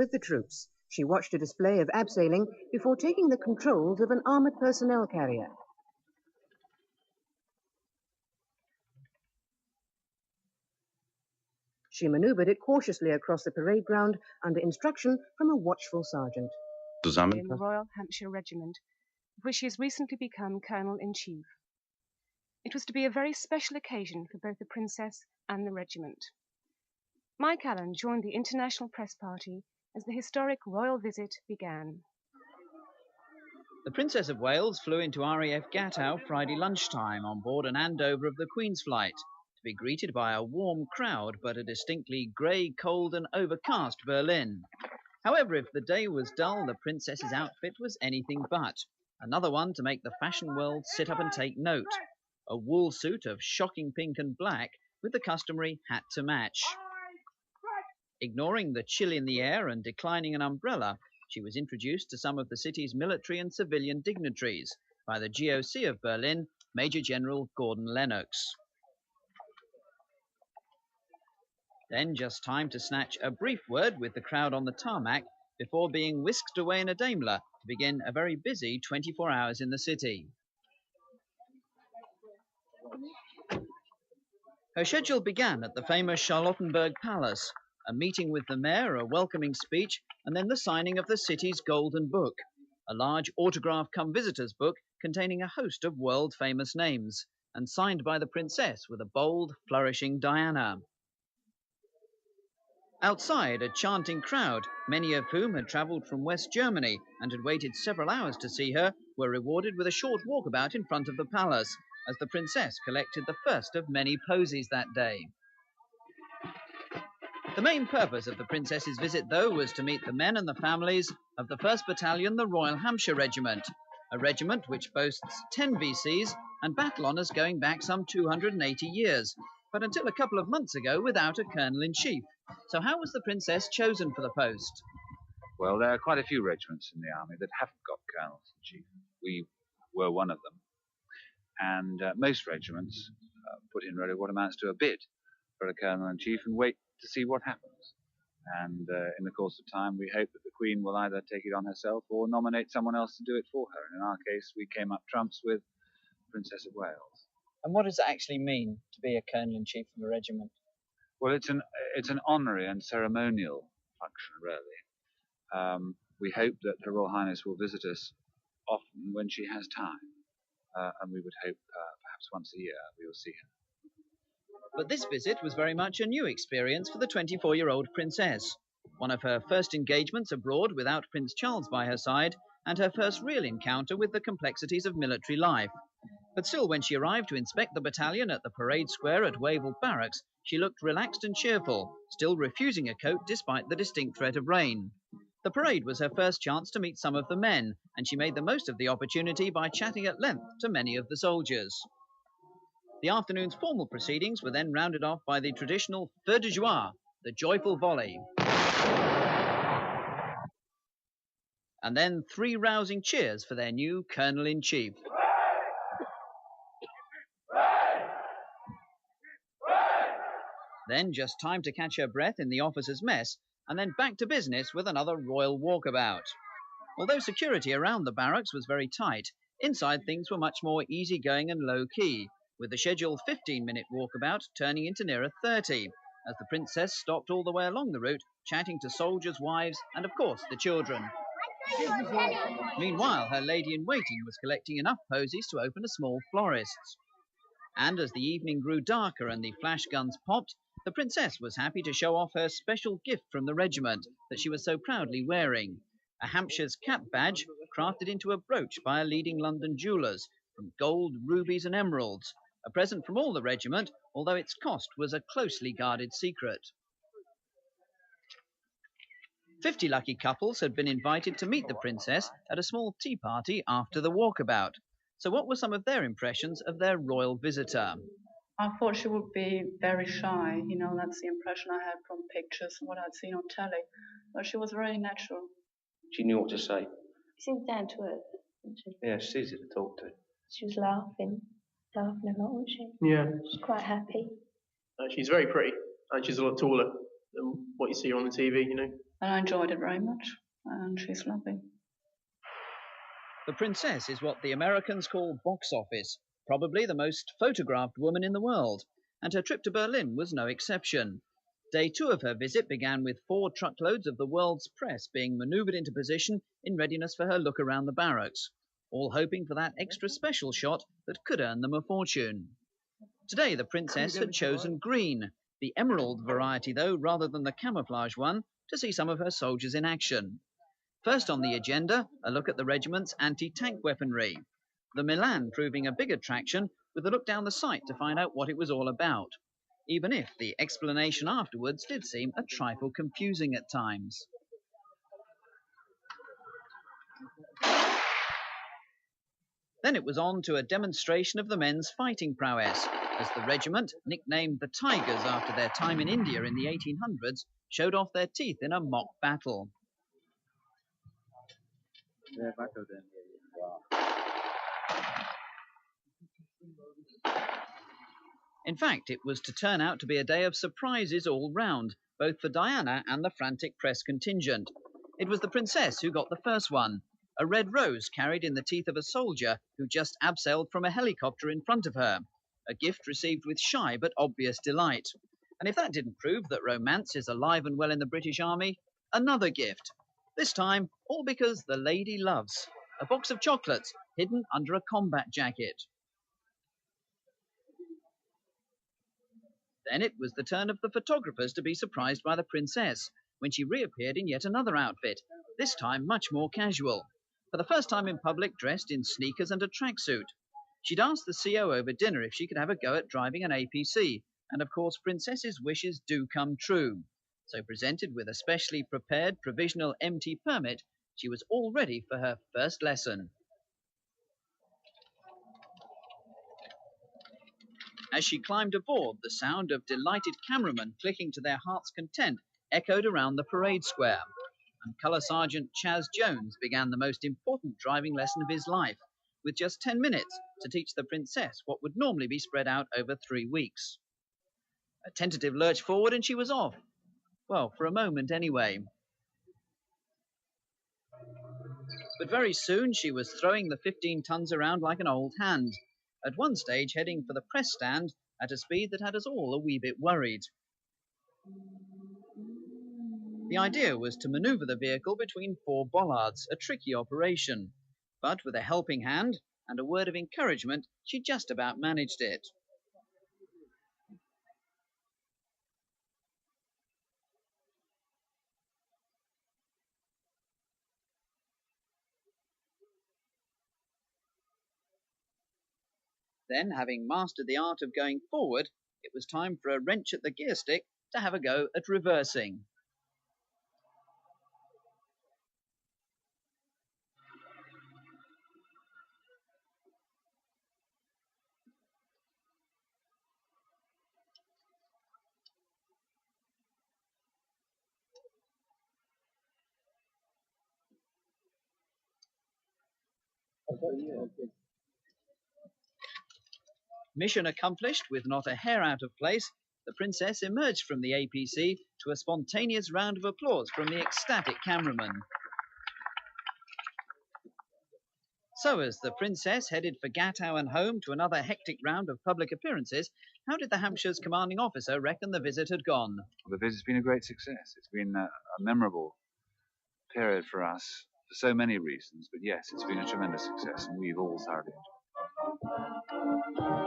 With the troops, she watched a display of abseiling before taking the controls of an armoured personnel carrier. She manoeuvred it cautiously across the parade ground under instruction from a watchful sergeant. In the Royal Hampshire Regiment, of which she has recently become Colonel-in-Chief. It was to be a very special occasion for both the Princess and the regiment. Mike Allen joined the international press party as the historic royal visit began. The Princess of Wales flew into RAF Gatow Friday lunchtime on board an Andover of the Queen's flight, to be greeted by a warm crowd but a distinctly grey, cold and overcast Berlin. However, if the day was dull, the Princess's outfit was anything but. Another one to make the fashion world sit up and take note. A wool suit of shocking pink and black with the customary hat to match. Ignoring the chill in the air and declining an umbrella, she was introduced to some of the city's military and civilian dignitaries by the GOC of Berlin, Major General Gordon Lennox. Then just time to snatch a brief word with the crowd on the tarmac before being whisked away in a Daimler to begin a very busy 24 hours in the city. Her schedule began at the famous Charlottenburg Palace, a meeting with the mayor, a welcoming speech, and then the signing of the city's Golden Book, a large autograph-cum-visitors book containing a host of world-famous names, and signed by the princess with a bold, flourishing Diana. Outside, a chanting crowd, many of whom had travelled from West Germany and had waited several hours to see her, were rewarded with a short walkabout in front of the palace, as the princess collected the first of many posies that day. The main purpose of the princess's visit, though, was to meet the men and the families of the 1st Battalion, the Royal Hampshire Regiment, a regiment which boasts 10 VCs and battle honours going back some 280 years, but until a couple of months ago without a colonel-in-chief. So how was the princess chosen for the post? Well, there are quite a few regiments in the army that haven't got colonels-in-chief. We were one of them. And most regiments put in really what amounts to a bid for a colonel-in-chief and wait to see what happens. And in the course of time, we hope that the Queen will either take it on herself or nominate someone else to do it for her. And in our case, we came up trumps with Princess of Wales. And what does it actually mean to be a colonel-in-chief of a regiment? Well, it's an honorary and ceremonial function, really. We hope that Her Royal Highness will visit us often when she has time. And we would hope perhaps once a year we will see her. But this visit was very much a new experience for the 24-year-old princess. One of her first engagements abroad without Prince Charles by her side, and her first real encounter with the complexities of military life. But still, when she arrived to inspect the battalion at the parade square at Wavell Barracks, she looked relaxed and cheerful, still refusing a coat despite the distinct threat of rain. The parade was her first chance to meet some of the men, and she made the most of the opportunity by chatting at length to many of the soldiers. The afternoon's formal proceedings were then rounded off by the traditional feu de joie, the joyful volley. And then 3 rousing cheers for their new colonel-in-chief. Then just time to catch her breath in the officers' mess, and then back to business with another royal walkabout. Although security around the barracks was very tight, inside things were much more easygoing and low-key, with the scheduled 15-minute walkabout turning into nearer 30, as the princess stopped all the way along the route, chatting to soldiers' wives and, of course, the children. Meanwhile, her lady-in-waiting was collecting enough posies to open a small florist's. And as the evening grew darker and the flash guns popped, the princess was happy to show off her special gift from the regiment that she was so proudly wearing, a Hampshire's cap badge crafted into a brooch by a leading London jeweller's, from gold, rubies and emeralds, a present from all the regiment, although its cost was a closely guarded secret. 50 lucky couples had been invited to meet the princess at a small tea party after the walkabout. So what were some of their impressions of their royal visitor? I thought she would be very shy, you know, that's the impression I had from pictures and what I'd seen on telly. But she was very natural. She knew what to say. She seemed down to earth, wasn't she? Yeah, she's easy to talk to. She was laughing a lot, wasn't she? Yeah. She was quite happy. She's very pretty, and she's a lot taller than what you see her on the TV, you know. And I enjoyed it very much, and she's lovely. The Princess is what the Americans call box office, probably the most photographed woman in the world, and her trip to Berlin was no exception. Day 2 of her visit began with 4 truckloads of the world's press being manoeuvred into position in readiness for her look around the barracks, all hoping for that extra special shot that could earn them a fortune. Today the Princess had chosen green, the emerald variety though, rather than the camouflage one, to see some of her soldiers in action. First on the agenda, a look at the regiment's anti-tank weaponry. The Milan proving a big attraction with a look down the sight to find out what it was all about, even if the explanation afterwards did seem a trifle confusing at times. Then it was on to a demonstration of the men's fighting prowess, as the regiment, nicknamed the Tigers after their time in India in the 1800s, showed off their teeth in a mock battle. In fact, it was to turn out to be a day of surprises all round, both for Diana and the frantic press contingent. It was the Princess who got the first one, a red rose carried in the teeth of a soldier who just abseiled from a helicopter in front of her, a gift received with shy but obvious delight. And if that didn't prove that romance is alive and well in the British Army, another gift. This time, all because the lady loves a box of chocolates hidden under a combat jacket. Then it was the turn of the photographers to be surprised by the Princess when she reappeared in yet another outfit, this time much more casual. For the first time in public, dressed in sneakers and a tracksuit. She'd asked the CO over dinner if she could have a go at driving an APC, and of course Princess's wishes do come true. So presented with a specially prepared provisional MT permit, she was all ready for her first lesson. As she climbed aboard, the sound of delighted cameramen clicking to their heart's content echoed around the parade square, and Colour Sergeant Chaz Jones began the most important driving lesson of his life, with just 10 minutes to teach the Princess what would normally be spread out over 3 weeks. A tentative lurch forward and she was off. Well, for a moment anyway. But very soon she was throwing the 15 tons around like an old hand, at one stage heading for the press stand at a speed that had us all a wee bit worried. The idea was to manoeuvre the vehicle between 4 bollards, a tricky operation. But with a helping hand and a word of encouragement, she just about managed it. Then, having mastered the art of going forward, it was time for a wrench at the gear stick to have a go at reversing. Mission accomplished, with not a hair out of place, the Princess emerged from the APC to a spontaneous round of applause from the ecstatic cameraman. So as the Princess headed for Gatow and home to another hectic round of public appearances, how did the Hampshire's commanding officer reckon the visit had gone? The visit's been a great success. It's been a memorable period for us for so many reasons, but yes, it's been a tremendous success and we've all thoroughly enjoyed it.